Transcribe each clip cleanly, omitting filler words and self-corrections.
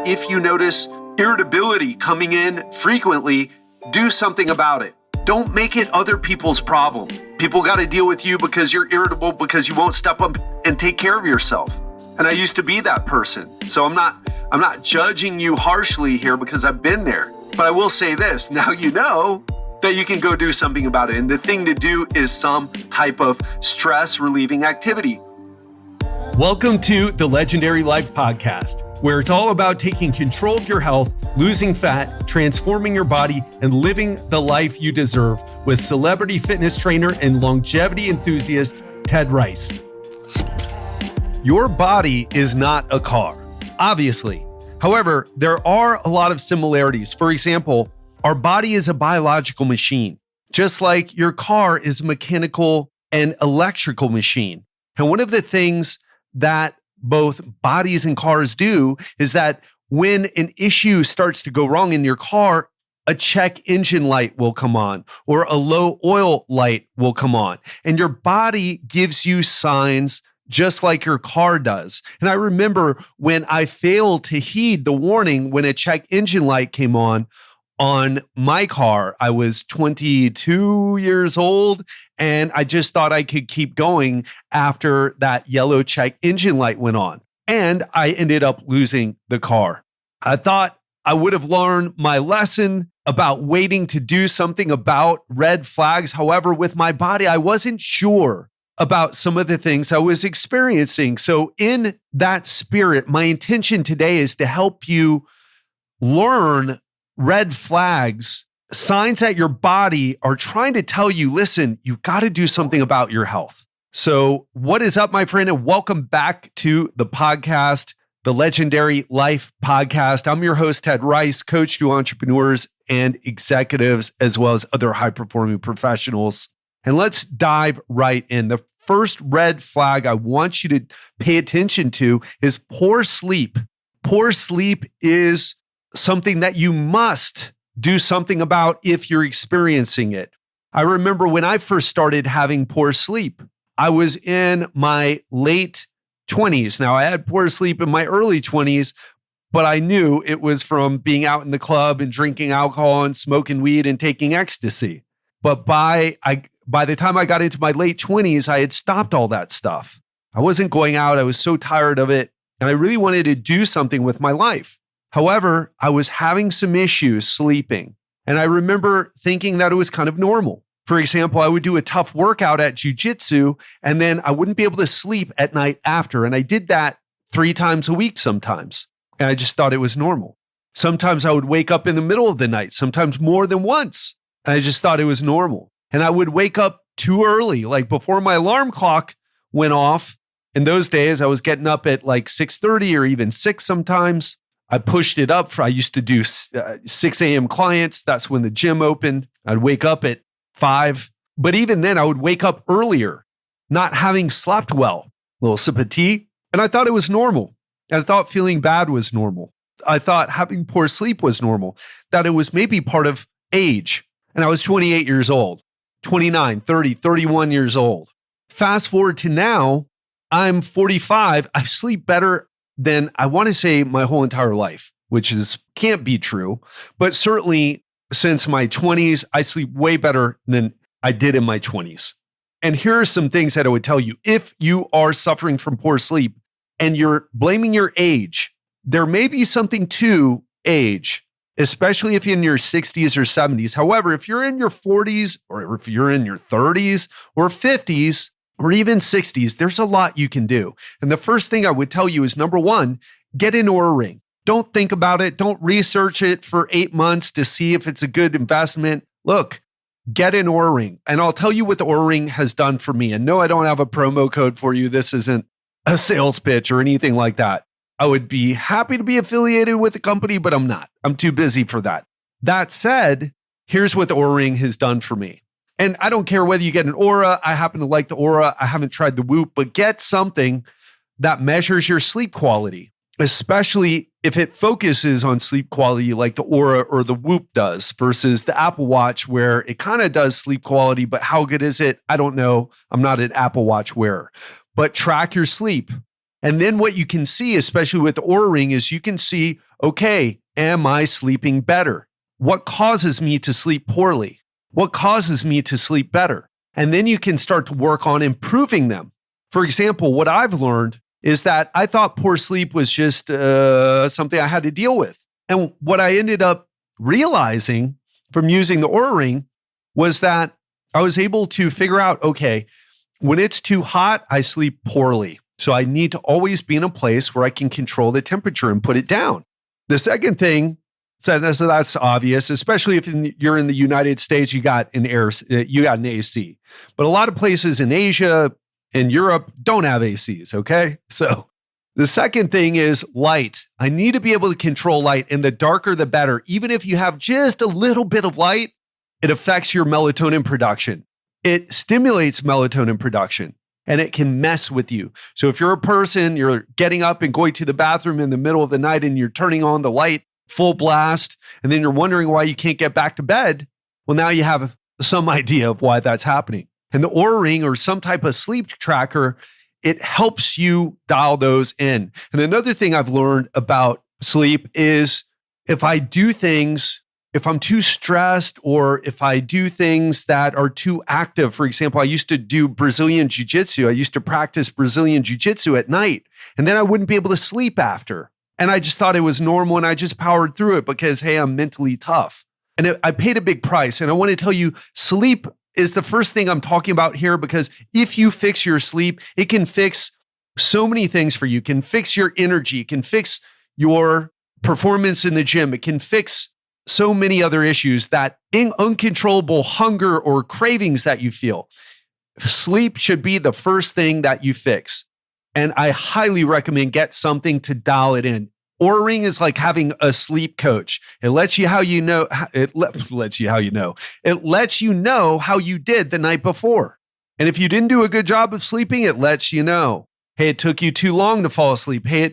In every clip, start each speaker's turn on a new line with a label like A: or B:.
A: if you notice irritability coming in frequently, do something about it. Don't make it other people's problem. People got to deal with you because you're irritable because you won't step up and take care of yourself. And I used to be that person. So I'm not judging you harshly here because I've been there. But I will say this, now you know that you can go do something about it. And the thing to do is some type of stress relieving activity.
B: Welcome to the Legendary Life Podcast, where it's all about taking control of your health, losing fat, transforming your body, and living the life you deserve with celebrity fitness trainer and longevity enthusiast, Ted Ryce. Your body is not a car, obviously. However, there are a lot of similarities. For example, our body is a biological machine, just like your car is a mechanical and electrical machine. And one of the things that both bodies and cars do is that when an issue starts to go wrong in your car, a check engine light will come on or a low oil light will come on. And your body gives you signs just like your car does. And I remember when I failed to heed the warning when a check engine light came on my car. I was 22 years old and I just thought I could keep going after that yellow check engine light went on. And I ended up losing the car. I thought I would have learned my lesson about waiting to do something about red flags. However, with my body, I wasn't sure about some of the things I was experiencing. So in that spirit, my intention today is to help you learn red flags, signs that your body are trying to tell you, listen, you've got to do something about your health. So what is up, my friend? And welcome back to the podcast, the Legendary Life Podcast. I'm your host, Ted Ryce, coach to entrepreneurs and executives, as well as other high-performing professionals. And let's dive right in. The first red flag I want you to pay attention to is poor sleep. Poor sleep is something that you must do something about if you're experiencing it. I remember when I first started having poor sleep, I was in my late 20s. Now, I had poor sleep in my early 20s, but I knew it was from being out in the club and drinking alcohol and smoking weed and taking ecstasy. But by the time I got into my late 20s, I had stopped all that stuff. I wasn't going out. I was so tired of it, and I really wanted to do something with my life. However, I was having some issues sleeping, and I remember thinking that it was kind of normal. For example, I would do a tough workout at jiu-jitsu, and then I wouldn't be able to sleep at night after. And I did that 3 times a week sometimes, and I just thought it was normal. Sometimes I would wake up in the middle of the night, sometimes more than once, and I just thought it was normal. And I would wake up too early, like before my alarm clock went off. In those days, I was getting up at like 6:30 or even 6 sometimes. I pushed it up. I used to do 6 a.m. clients. That's when the gym opened. I'd wake up at 5. But even then, I would wake up earlier, not having slept well. A little sip of tea. And I thought it was normal. And I thought feeling bad was normal. I thought having poor sleep was normal, that it was maybe part of age. And I was 28 years old, 29, 30, 31 years old. Fast forward to now, I'm 45. I sleep better than I want to say my whole entire life, which can't be true. But certainly since my 20s, I sleep way better than I did in my 20s. And here are some things that I would tell you. If you are suffering from poor sleep and you're blaming your age, there may be something to age, especially if you're in your 60s or 70s. However, if you're in your 40s or if you're in your 30s or 50s, or even 60s, there's a lot you can do. And the first thing I would tell you is, number one, get an Oura Ring. Don't think about it. Don't research it for 8 months to see if it's a good investment. Look, get an Oura Ring. And I'll tell you what the Oura Ring has done for me. And no, I don't have a promo code for you. This isn't a sales pitch or anything like that. I would be happy to be affiliated with the company, but I'm not. I'm too busy for that. That said, here's what the Oura Ring has done for me. And I don't care whether you get an Oura. I happen to like the Oura. I haven't tried the Whoop, but get something that measures your sleep quality, especially if it focuses on sleep quality like the Oura or the Whoop does versus the Apple Watch, where it kind of does sleep quality, but how good is it? I don't know. I'm not an Apple Watch wearer. But track your sleep. And then what you can see, especially with the Oura Ring, is you can see, okay, am I sleeping better? What causes me to sleep poorly? What causes me to sleep better? And then you can start to work on improving them. For example, what I've learned is that I thought poor sleep was just something I had to deal with. And what I ended up realizing from using the Oura Ring was that I was able to figure out, okay, when it's too hot, I sleep poorly. So I need to always be in a place where I can control the temperature and put it down. The second thing, so that's obvious, especially if you're in the United States, you got an AC. But a lot of places in Asia and Europe don't have ACs, okay? So the second thing is light. I need to be able to control light, and the darker the better. Even if you have just a little bit of light, it affects your melatonin production. It stimulates melatonin production, and it can mess with you. So if you're a person, you're getting up and going to the bathroom in the middle of the night and you're turning on the light full blast, and then you're wondering why you can't get back to bed, well, now you have some idea of why that's happening. And the Oura Ring or some type of sleep tracker, it helps you dial those in. And another thing I've learned about sleep is if I'm too stressed or if I do things that are too active, for example, I used to do Brazilian Jiu-Jitsu. I used to practice Brazilian Jiu-Jitsu at night, and then I wouldn't be able to sleep after. And I just thought it was normal, and I just powered through it because, hey, I'm mentally tough. And I paid a big price. And I want to tell you, sleep is the first thing I'm talking about here, because if you fix your sleep, it can fix so many things for you. It can fix your energy. It can fix your performance in the gym. It can fix so many other issues, that uncontrollable hunger or cravings that you feel. Sleep should be the first thing that you fix. And I highly recommend get something to dial it in. Oura Ring is like having a sleep coach. It lets you how you know. It lets you how you know. It lets you know how you did the night before. And if you didn't do a good job of sleeping, it lets you know. Hey, it took you too long to fall asleep. Hey,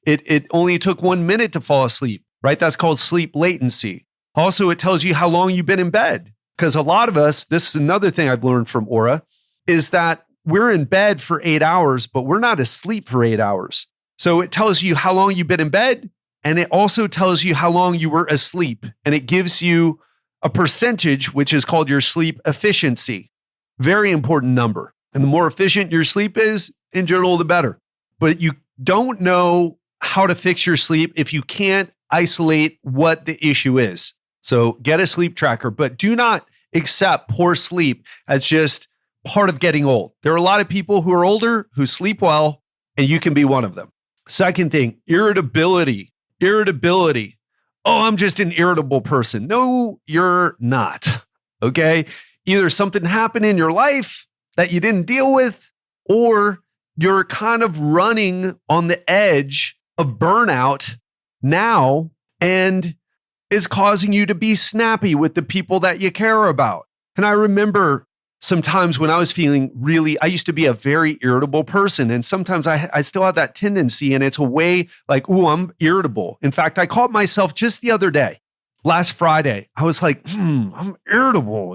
B: it only took 1 minute to fall asleep, right? That's called sleep latency. Also, it tells you how long you've been in bed. Because a lot of us, this is another thing I've learned from Oura, is that we're in bed for 8 hours, but we're not asleep for 8 hours. So it tells you how long you've been in bed, and it also tells you how long you were asleep. And it gives you a percentage, which is called your sleep efficiency. Very important number. And the more efficient your sleep is, in general, the better. But you don't know how to fix your sleep if you can't isolate what the issue is. So get a sleep tracker, but do not accept poor sleep as just part of getting old. There are a lot of people who are older who sleep well, and you can be one of them. Second thing, irritability. Oh, I'm just an irritable person. No, you're not. Okay. Either something happened in your life that you didn't deal with, or you're kind of running on the edge of burnout now, and is causing you to be snappy with the people that you care about. And I remember sometimes when I was feeling I used to be a very irritable person. And sometimes I still have that tendency, and it's a way like, ooh, I'm irritable. In fact, I caught myself just the other day, last Friday. I was like, I'm irritable,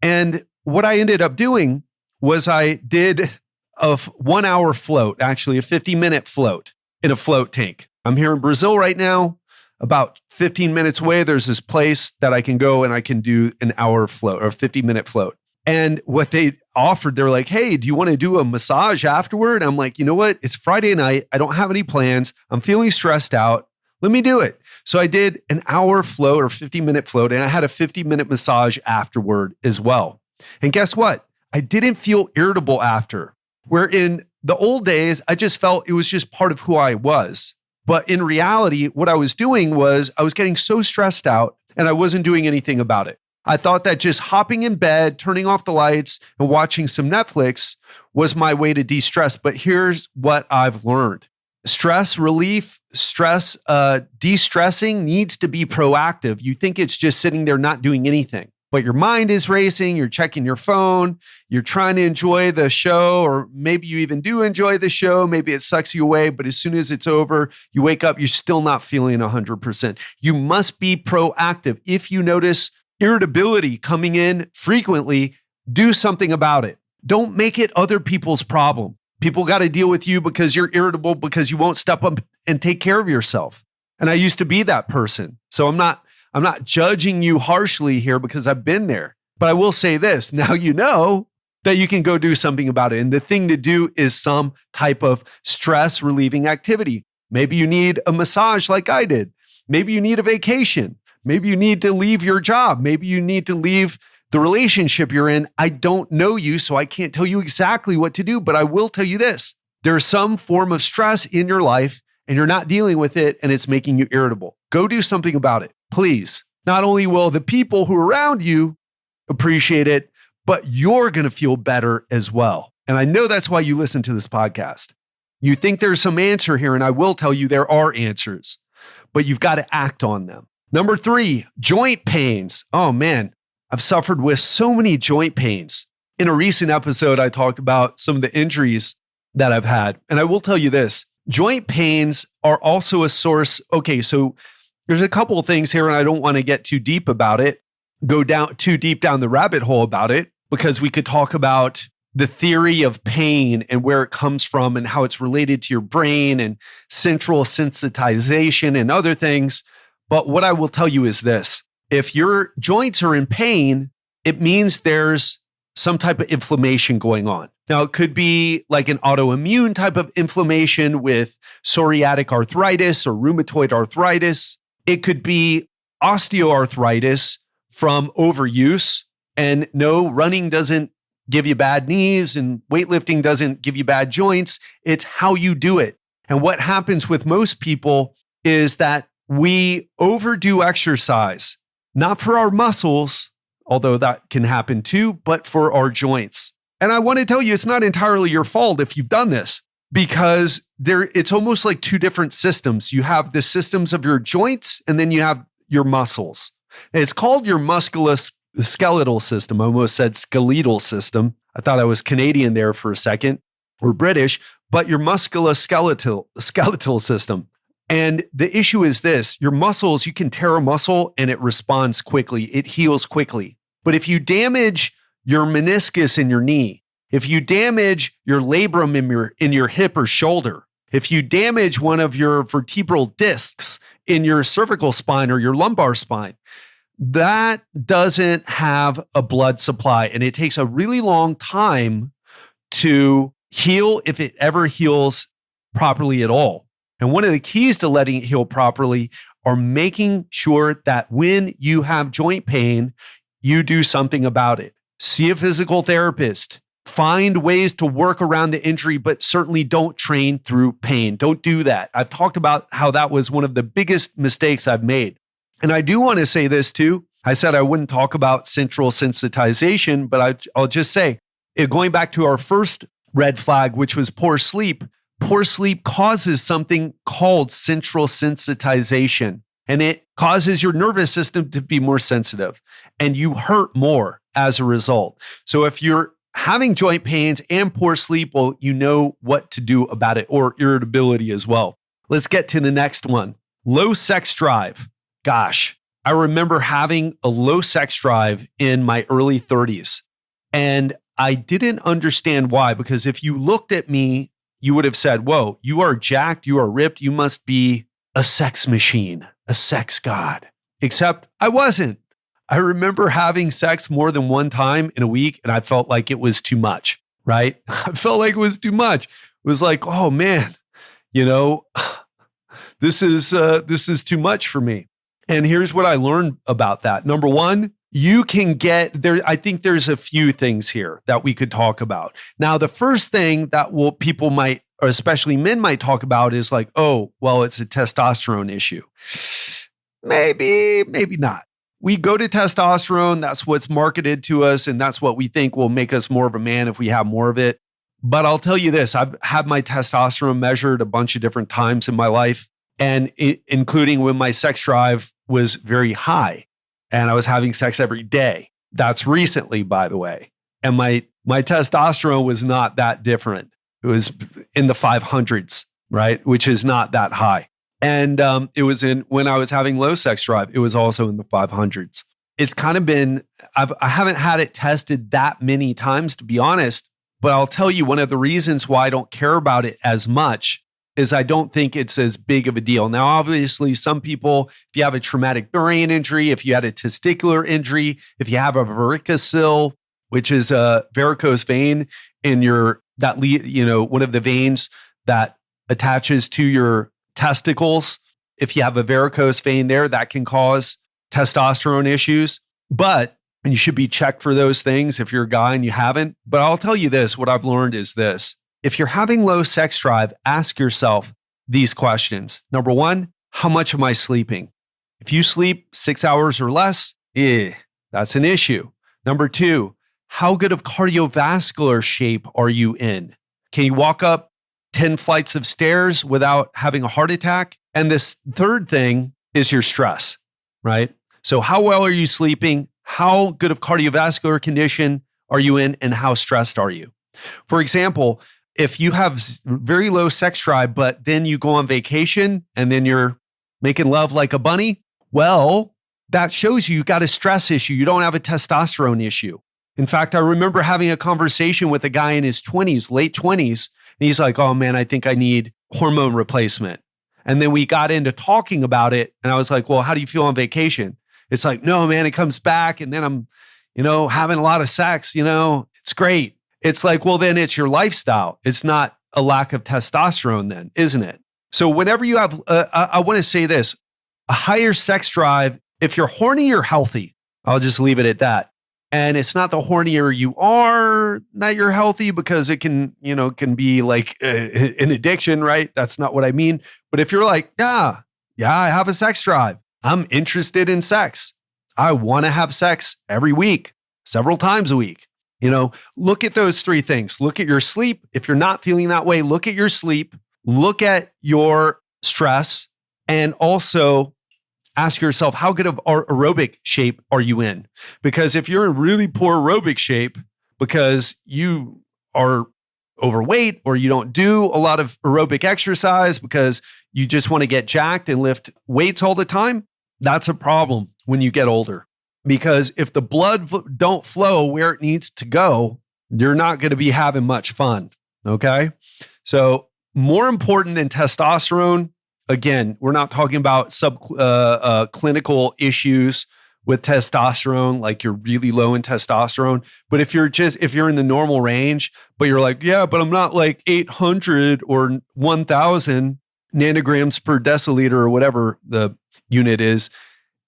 B: And what I ended up doing was I did a 1 hour float, actually a 50-minute float in a float tank. I'm here in Brazil right now. About 15 minutes away, there's this place that I can go and I can do an hour float or a 50-minute float. And what they offered, they're like, hey, do you want to do a massage afterward? I'm like, you know what? It's Friday night. I don't have any plans. I'm feeling stressed out. Let me do it. So I did an hour float or 50-minute float, and I had a 50-minute massage afterward as well. And guess what? I didn't feel irritable after. Where in the old days, I just felt it was just part of who I was. But in reality, what I was doing was I was getting so stressed out, and I wasn't doing anything about it. I thought that just hopping in bed, turning off the lights, and watching some Netflix was my way to de-stress. But here's what I've learned. Stress relief, de-stressing needs to be proactive. You think it's just sitting there not doing anything, but your mind is racing, you're checking your phone, you're trying to enjoy the show, or maybe you even do enjoy the show, maybe it sucks you away, but as soon as it's over, you wake up, you're still not feeling 100%. You must be proactive. If you notice irritability coming in frequently, do something about it. Don't make it other people's problem.
A: People got to deal with you because you're irritable because you won't step up and take care of yourself. And I used to be that person. So I'm not judging you harshly here because I've been there. But I will say this, now you know that you can go do something about it. And the thing to do is some type of stress relieving activity. Maybe you need a massage like I did. Maybe you need a vacation. Maybe you need to leave your job. Maybe you need to leave the relationship you're in. I don't know you, so I can't tell you exactly what to do, but I will tell you this. There's some form of stress in your life and you're not dealing with it and it's making you irritable. Go do something about it, please. Not only will the people who are around you appreciate it, but you're going to feel better as well. And I know that's why you listen to this podcast. You think there's some answer here, and I will tell you there are answers, but you've got to act on them. Number 3, joint pains. Oh man, I've suffered with so many joint pains. In a recent episode, I talked about some of the injuries that I've had. And I will tell you this, joint pains are also a source. Okay, so there's a couple of things here, and I don't want to get too deep about it, go down too deep down the rabbit hole about it, because we could talk about the theory of pain and where it comes from and how it's related to your brain and central sensitization and other things. But what I will tell you is this. If your joints are in pain, it means there's some type of inflammation going on. Now, it could be like an autoimmune type of inflammation with psoriatic arthritis or rheumatoid arthritis. It could be osteoarthritis from overuse. And no, running doesn't give you bad knees and weightlifting doesn't give you bad joints. It's how you do it. And what happens with most people is that we overdo exercise, not for our muscles, although that can happen too, but for our joints. And I want to tell you, it's not entirely your fault if you've done this, because it's almost like two different systems. You have the systems of your joints, and then you have your muscles. And it's called your musculoskeletal system. I almost said skeletal system. I thought I was Canadian there for a second, or British, but your musculoskeletal system. And the issue is this, your muscles, you can tear a muscle and it responds quickly. It heals quickly. But if you damage your meniscus in your knee, if you damage your labrum in your hip or shoulder, if you damage one of your vertebral discs in your cervical spine or your lumbar spine, that doesn't have a blood supply. And it takes a really long time to heal, if it ever heals properly at all. And one of the keys to letting it heal properly are making sure that when you have joint pain, you do something about it. See a physical therapist. Find ways to work around the injury, but certainly don't train through pain. Don't do that. I've talked about how that was one of the biggest mistakes I've made. And I do want to say this too. I said I wouldn't talk about central sensitization, but I'll just say, going back to our first red flag, which was poor sleep causes something called central sensitization, and it causes your nervous system to be more sensitive, and you hurt more as a result. So if you're having joint pains and poor sleep, well, you know what to do about it, or irritability as well. Let's get to the next one. Low sex drive. Gosh, I remember having a low sex drive in my early 30s, and I didn't understand why, because if you looked at me, you would have said, whoa, you are jacked, you are ripped, you must be a sex machine, a sex god. Except I wasn't. I remember having sex more than one time in a week, and I felt like it was too much, right? I felt like it was too much. It was like, oh man, this is too much for me. And here's what I learned about that. Number one, you can get there. I think there's a few things here that we could talk about. Now, the first thing that people might, or especially men might talk about is like, oh, well, it's a testosterone issue. Maybe not. We go to testosterone. That's what's marketed to us. And that's what we think will make us more of a man if we have more of it. But I'll tell you this, I've had my testosterone measured a bunch of different times in my life, and including when my sex drive was very high. And I was having sex every day. That's recently, by the way. And my testosterone was not that different. It was in the 500s, right? Which is not that high. And it was when I was having low sex drive, it was also in the 500s. It's kind of been, I haven't had it tested that many times, to be honest,
B: But I'll tell you, one of the reasons why I don't care about it as much is I don't think it's as big of a deal. Now, obviously, some people, if you have a traumatic brain injury, if you had a testicular injury, if you have a varicocele, which is a varicose vein in one of the veins that attaches to your testicles. If you have a varicose vein there, that can cause testosterone issues. And you should be checked for those things if you're a guy and you haven't. But I'll tell you this, what I've learned is this. If you're having low sex drive, ask yourself these questions. Number one, how much am I sleeping? If you sleep 6 hours or less, that's an issue. Number two, how good of cardiovascular shape are you in? Can you walk up 10 flights of stairs without having a heart attack? And this third thing is your stress, right? So how well are you sleeping? How good of cardiovascular condition are you in? And how stressed are you? For example, if you have very low sex drive, but then you go on vacation and then you're making love like a bunny, well, that shows you got a stress issue. You don't have a testosterone issue. In fact, I remember having a conversation with a guy in his 20s, late 20s, and he's like, oh man, I think I need hormone replacement. And then we got into talking about it. And I was like, well, how do you feel on vacation? It's like, no, man, it comes back. And then I'm, having a lot of sex, it's great. It's like, well, then it's your lifestyle. It's not a lack of testosterone then, isn't it? So whenever you have, I want to say this, a higher sex drive, if you're horny, you're healthy. I'll just leave it at that. And it's not the hornier you are that you're healthy, because it can be like an addiction, right? That's not what I mean. But if you're like, yeah, I have a sex drive. I'm interested in sex. I want to have sex every week, several times a week. Look at those three things. Look at your sleep. If you're not feeling that way, look at your sleep, look at your stress, and also ask yourself, how good of aerobic shape are you in? Because if you're in really poor aerobic shape because you are overweight or you don't do a lot of aerobic exercise because you just want to get jacked and lift weights all the time, that's a problem when you get older. Because if the blood don't flow where it needs to go, you're not going to be having much fun, okay? So more important than testosterone, again, we're not talking about clinical issues with testosterone, like you're really low in testosterone. But if you're in the normal range, but you're like, yeah, but I'm not like 800 or 1,000 nanograms per deciliter or whatever the unit is,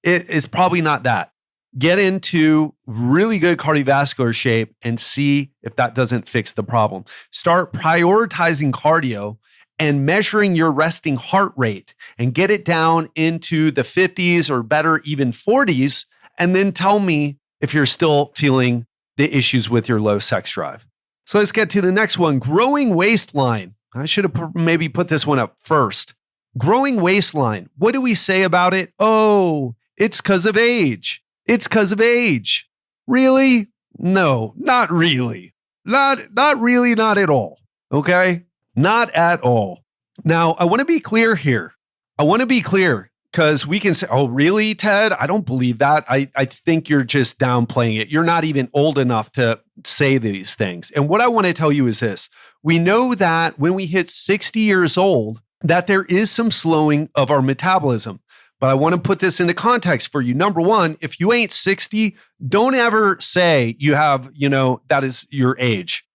B: it is probably not that. Get into really good cardiovascular shape and see if that doesn't fix the problem. Start prioritizing cardio and measuring your resting heart rate and get it down into the 50s or better, even 40s. And then tell me if you're still feeling the issues with your low sex drive. So let's get to the next one. Growing waistline. I should have maybe put this one up first. Growing waistline. What do we say about it? Oh, it's because of age. It's because of age. Really? No, not really. Not really, not at all. Okay? Not at all. Now, I want to be clear here. Because we can say, oh, really, Ted? I don't believe that. I think you're just downplaying it. You're not even old enough to say these things. And what I want to tell you is this. We know that when we hit 60 years old, that there is some slowing of our metabolism. But I want to put this into context for you. Number one, if you ain't 60, don't ever say you have, that is your age.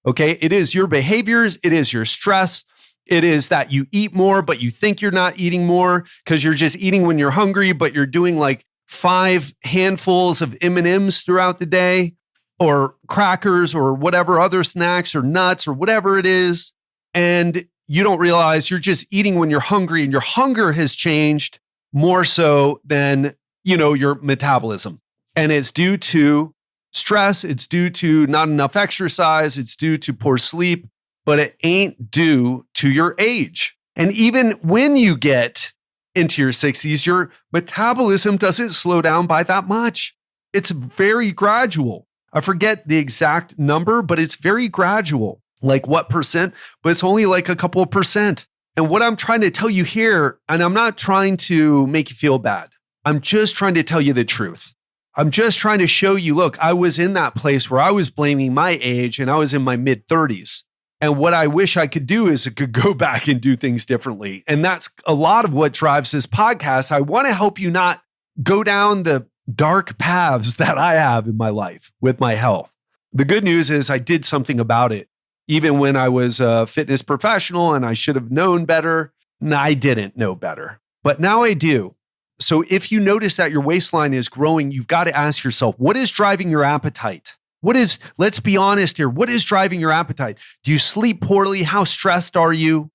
B: Okay. It is your behaviors. It is your stress. It is that you eat more, but you think you're not eating more because you're just eating when you're hungry, but you're doing like 5 handfuls of M&Ms throughout the day or crackers or whatever other snacks or nuts or whatever it is. And you don't realize you're just eating when you're hungry, and your hunger has changed more so than, your metabolism. And it's due to stress. It's due to not enough exercise. It's due to poor sleep, but it ain't due to your age. And even when you get into your 60s, your metabolism doesn't slow down by that much. It's very gradual. I forget the exact number, but it's very gradual. Like what percent? But it's only like a couple of percent. And what I'm trying to tell you here, and I'm not trying to make you feel bad, I'm just trying to tell you the truth. I'm just trying to show you, look, I was in that place where I was blaming my age and I was in my mid 30s. And what I wish I could do is I could go back and do things differently. And that's a lot of what drives this podcast. I want to help you not go down the dark paths that I have in my life with my health. The good news is I did something about it. Even when I was a fitness professional and I should have known better, I didn't know better. But now I do. So if you notice that your waistline is growing, you've got to ask yourself, what is driving your appetite? Let's be honest here. What is driving your appetite? Do you sleep poorly? How stressed are you?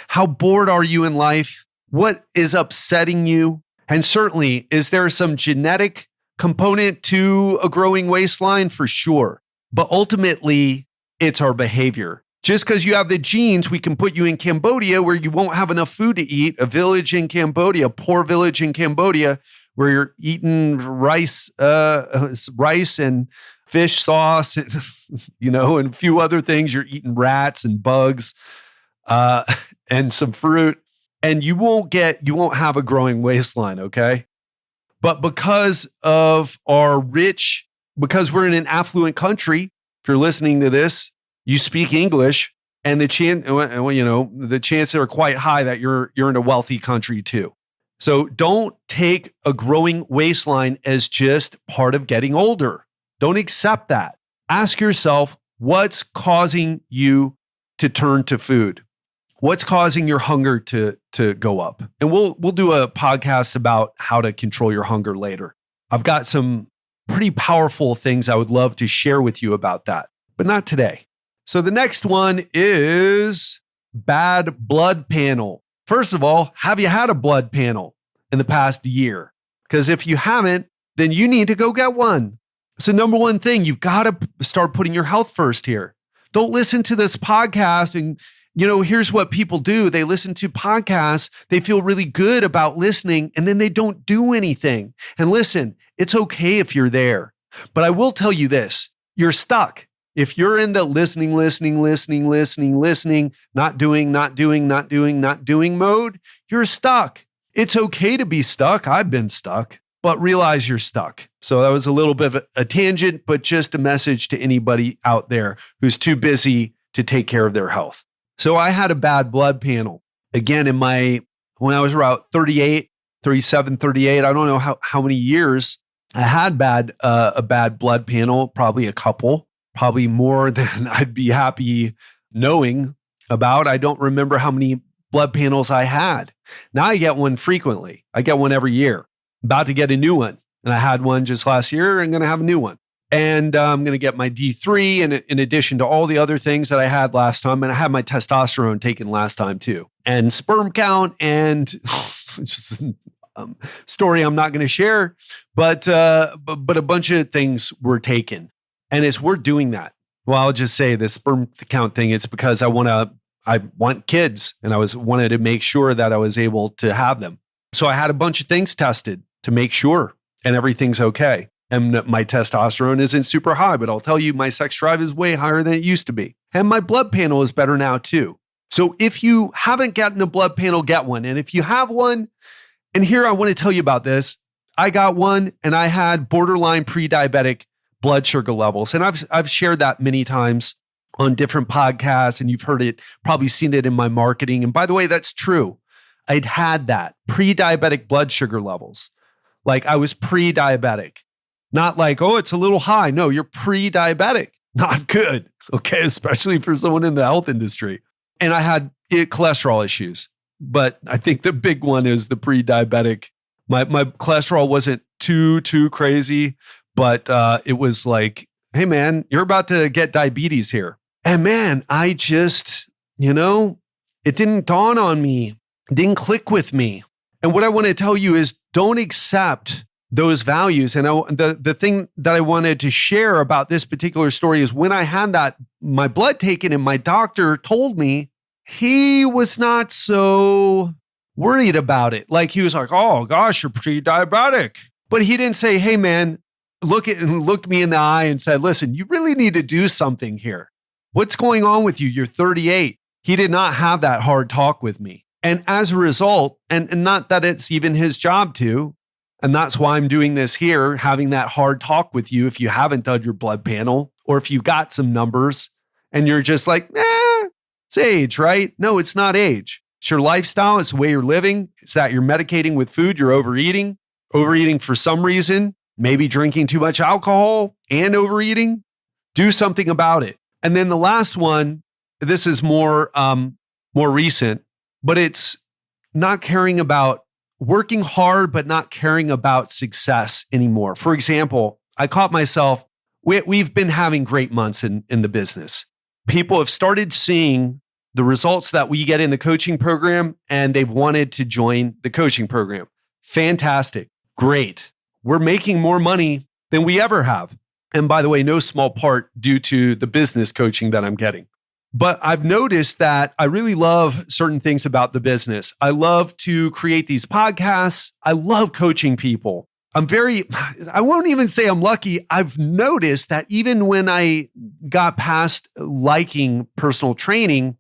B: How bored are you in life? What is upsetting you? And certainly, is there some genetic component to a growing waistline? For sure. But ultimately, it's our behavior. Just because you have the genes, we can put you in Cambodia where you won't have enough food to eat, a village in Cambodia, a poor village in Cambodia, where you're eating rice and fish sauce, and a few other things. You're eating rats and bugs and some fruit, and you won't have a growing waistline, okay? But because we're in an affluent country, if you're listening to this, you speak English, and the chances are quite high that you're in a wealthy country too. So don't take a growing waistline as just part of getting older. Don't accept that. Ask yourself, what's causing you to turn to food? What's causing your hunger to go up? And we'll do a podcast about how to control your hunger later. I've got some pretty powerful things I would love to share with you about that, but not today. So the next one is bad blood panel. First of all, have you had a blood panel in the past year? Because if you haven't, then you need to go get one. So number one thing, you've got to start putting your health first here. Don't listen to this podcast and, here's what people do. They listen to podcasts. They feel really good about listening, and then they don't do anything. And listen, it's okay if you're there. But I will tell you this, you're stuck. If you're in the listening, not doing mode, you're stuck. It's okay to be stuck. I've been stuck. But realize you're stuck. So that was a little bit of a tangent, but just a message to anybody out there who's too busy to take care of their health. So I had a bad blood panel. Again, when I was around 37, 38, I don't know how many years I had a bad blood panel, probably a couple, probably more than I'd be happy knowing about. I don't remember how many blood panels I had. Now I get one frequently. I get one every year. About to get a new one. And I had one just last year. I'm going to have a new one. And I'm going to get my D3 in addition to all the other things that I had last time. And I had my testosterone taken last time too. And sperm count and just a story I'm not going to share. But a bunch of things were taken. And it's worth doing that. Well, I'll just say the sperm count thing, it's because I want kids. And I wanted to make sure that I was able to have them. So I had a bunch of things tested to make sure, and everything's okay. And my testosterone isn't super high, but I'll tell you, my sex drive is way higher than it used to be. And my blood panel is better now too. So if you haven't gotten a blood panel, get one. And if you have one, and here I want to tell you about this, I got one and I had borderline pre-diabetic blood sugar levels. And I've shared that many times on different podcasts, and you've heard it, probably seen it in my marketing. And by the way, that's true. I'd had that pre-diabetic blood sugar levels. Like I was pre-diabetic, not like, oh, it's a little high. No, you're pre-diabetic. Not good. Okay. Especially for someone in the health industry. And I had cholesterol issues, but I think the big one is the pre-diabetic. My cholesterol wasn't too crazy, but it was like, hey man, you're about to get diabetes here. And man, I just, it didn't dawn on me. It didn't click with me. And what I want to tell you is don't accept those values. And the thing that I wanted to share about this particular story is when I had my blood taken and my doctor told me he was not so worried about it. Like he was like, oh gosh, you're pre-diabetic. But he didn't say, hey man, looked me in the eye and said, listen, you really need to do something here. What's going on with you? You're 38. He did not have that hard talk with me. And as a result, and not that it's even his job to, And that's why I'm doing this here, having that hard talk with you if you haven't done your blood panel or if you got some numbers and you're just like, it's age, right? No, it's not age. It's your lifestyle. It's the way you're living. It's that you're medicating with food. You're overeating for some reason, maybe drinking too much alcohol and overeating. Do something about it. And then the last one, this is more recent, but it's not caring about working hard, but not caring about success anymore. For example, I caught myself, we've been having great months in the business. People have started seeing the results that we get in the coaching program, and they've wanted to join the coaching program. Fantastic. Great. We're making more money than we ever have. And by the way, no small part due to the business coaching that I'm getting. But I've noticed that I really love certain things about the business. I love to create these podcasts. I love coaching people. I won't even say I'm lucky. I've noticed that even when I got past liking personal training,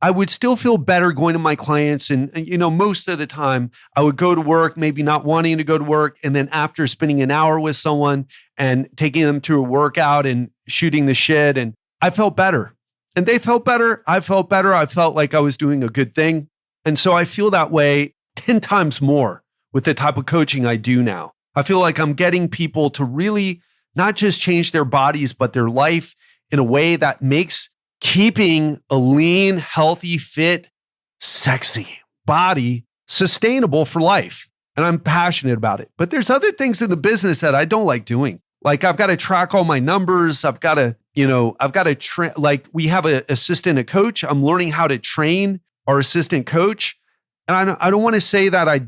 B: I would still feel better going to my clients. And most of the time I would go to work, maybe not wanting to go to work. And then after spending an hour with someone and taking them to a workout and shooting the shit, and I felt better. And they felt better. I felt better. I felt like I was doing a good thing. And so I feel that way 10 times more with the type of coaching I do now. I feel like I'm getting people to really not just change their bodies, but their life in a way that makes keeping a lean, healthy, fit, sexy body sustainable for life. And I'm passionate about it. But there's other things in the business that I don't like doing. Like I've got to track all my numbers. I've got to like we have an assistant, a coach. I'm learning how to train our assistant coach. And I don't want to say that I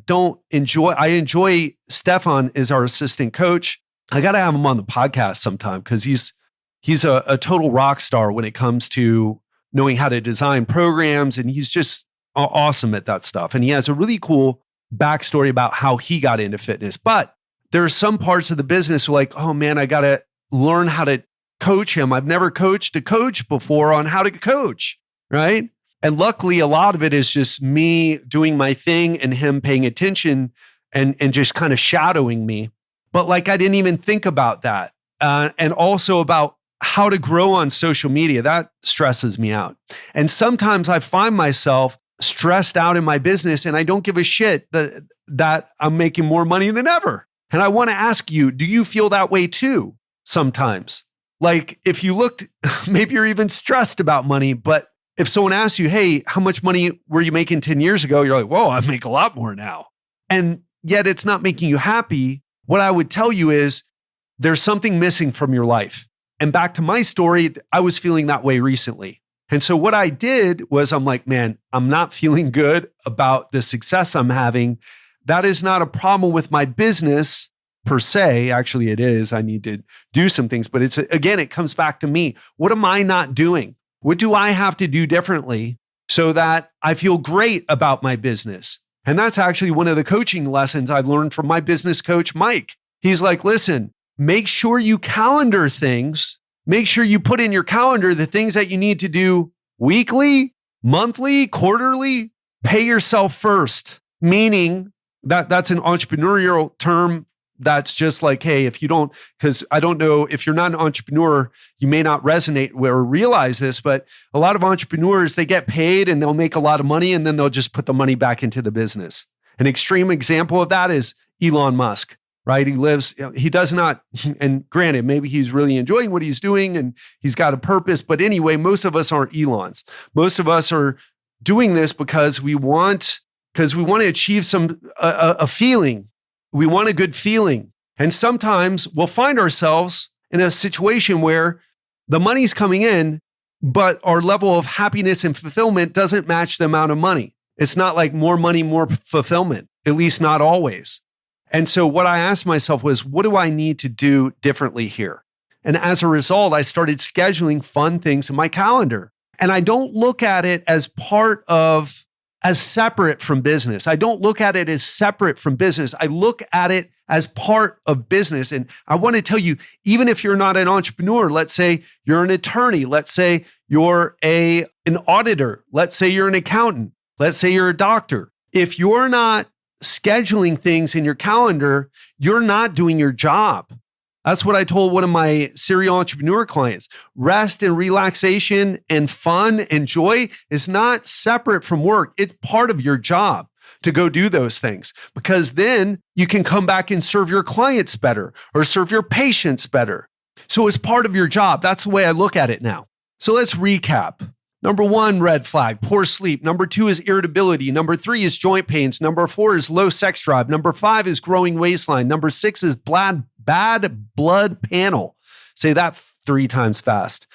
B: enjoy Stefan as our assistant coach. I got to have him on the podcast sometime because he's a total rock star when it comes to knowing how to design programs. And he's just awesome at that stuff. And he has a really cool backstory about how he got into fitness. But there are some parts of the business like, oh man, I got to learn how to coach him. I've never coached a coach before on how to coach, right? And luckily, a lot of it is just me doing my thing and him paying attention and just kind of shadowing me. But like, I didn't even think about that. And also about how to grow on social media. That stresses me out. And sometimes I find myself stressed out in my business and I don't give a shit that I'm making more money than ever. And I want to ask you, do you feel that way too sometimes? Like if you looked, maybe you're even stressed about money, but if someone asks you, hey, how much money were you making 10 years ago? You're like, whoa, I make a lot more now. And yet it's not making you happy. What I would tell you is there's something missing from your life. And back to my story, I was feeling that way recently. And so what I did was I'm like, man, I'm not feeling good about the success I'm having. That is not a problem with my business per se. Actually, it is. I need to do some things, but it comes back to me. What am I not doing? What do I have to do differently so that I feel great about my business? And that's actually one of the coaching lessons I learned from my business coach, Mike. He's like, listen, make sure you calendar things. Make sure you put in your calendar the things that you need to do weekly, monthly, quarterly. Pay yourself first, meaning that's an entrepreneurial term. That's just like, hey, if you don't, because I don't know, if you're not an entrepreneur, you may not resonate or realize this, but a lot of entrepreneurs, they get paid and they'll make a lot of money and then they'll just put the money back into the business. An extreme example of that is Elon Musk, right? He does not, and granted, maybe he's really enjoying what he's doing and he's got a purpose, but anyway, most of us aren't Elons. Most of us are doing this because we want to achieve a feeling. We want a good feeling. And sometimes we'll find ourselves in a situation where the money's coming in, but our level of happiness and fulfillment doesn't match the amount of money. It's not like more money, more fulfillment, at least not always. And so what I asked myself was, what do I need to do differently here? And as a result, I started scheduling fun things in my calendar. And I don't look at it as separate from business. I don't look at it as separate from business. I look at it as part of business. And I want to tell you, even if you're not an entrepreneur, let's say you're an attorney, let's say you're an auditor, let's say you're an accountant, let's say you're a doctor. If you're not scheduling things in your calendar, you're not doing your job. That's what I told one of my serial entrepreneur clients. Rest and relaxation and fun and joy is not separate from work. It's part of your job to go do those things, because then you can come back and serve your clients better or serve your patients better. So it's part of your job. That's the way I look at it now. So let's recap. Number 1, red flag, poor sleep. Number 2 is irritability. Number 3 is joint pains. Number 4 is low sex drive. Number 5 is growing waistline. Number 6 is bad blood panel. Say that 3 times fast.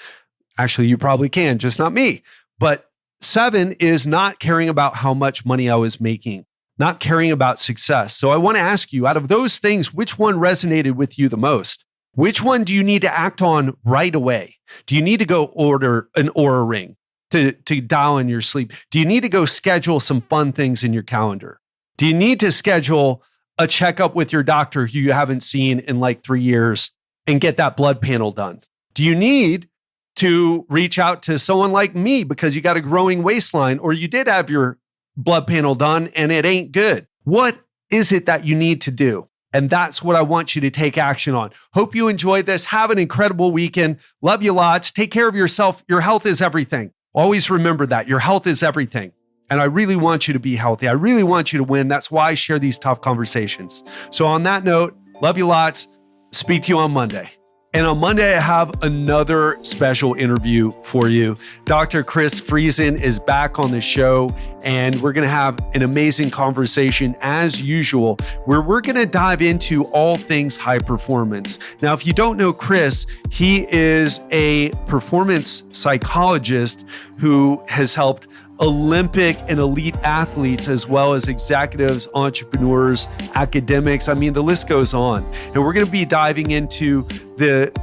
B: Actually, you probably can, just not me. But 7 is not caring about how much money I was making, not caring about success. So I want to ask you, out of those things, which one resonated with you the most? Which one do you need to act on right away? Do you need to go order an Oura ring to dial in your sleep? Do you need to go schedule some fun things in your calendar? Do you need to schedule a checkup with your doctor who you haven't seen in like 3 years and get that blood panel done? Do you need to reach out to someone like me because you got a growing waistline, or you did have your blood panel done and it ain't good? What is it that you need to do? And that's what I want you to take action on. Hope you enjoyed this. Have an incredible weekend. Love you lots. Take care of yourself. Your health is everything. Always remember that. Your health is everything. And I really want you to be healthy. I really want you to win. That's why I share these tough conversations. So on that note, love you lots. Speak to you on Monday. And on Monday, I have another special interview for you. Dr. Chris Friesen is back on the show, and we're going to have an amazing conversation as usual, where we're going to dive into all things high performance. Now, if you don't know Chris, he is a performance psychologist who has helped Olympic and elite athletes, as well as executives, entrepreneurs, academics. I mean, the list goes on. And we're going to be diving into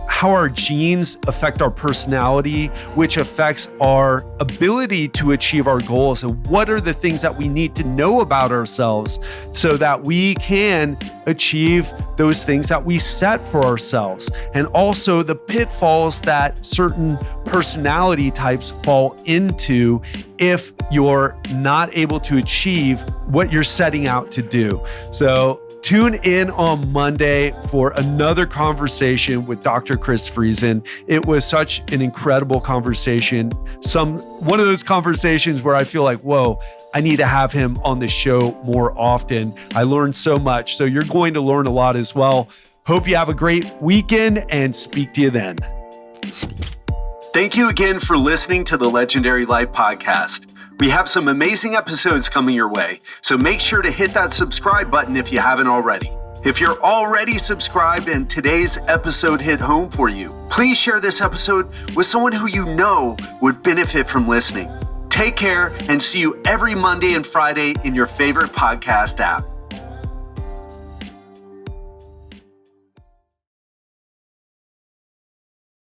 B: how our genes affect our personality, which affects our ability to achieve our goals, and what are the things that we need to know about ourselves so that we can achieve those things that we set for ourselves, and also the pitfalls that certain personality types fall into if you're not able to achieve what you're setting out to do. So tune in on Monday for another conversation with Dr. Chris Friesen. It was such an incredible conversation. One of those conversations where I feel like, whoa, I need to have him on the show more often. I learned so much. So you're going to learn a lot as well. Hope you have a great weekend, and speak to you then.
A: Thank you again for listening to the Legendary Life Podcast. We have some amazing episodes coming your way, so make sure to hit that subscribe button if you haven't already. If you're already subscribed and today's episode hit home for you, please share this episode with someone who you know would benefit from listening. Take care, and see you every Monday and Friday in your favorite podcast app.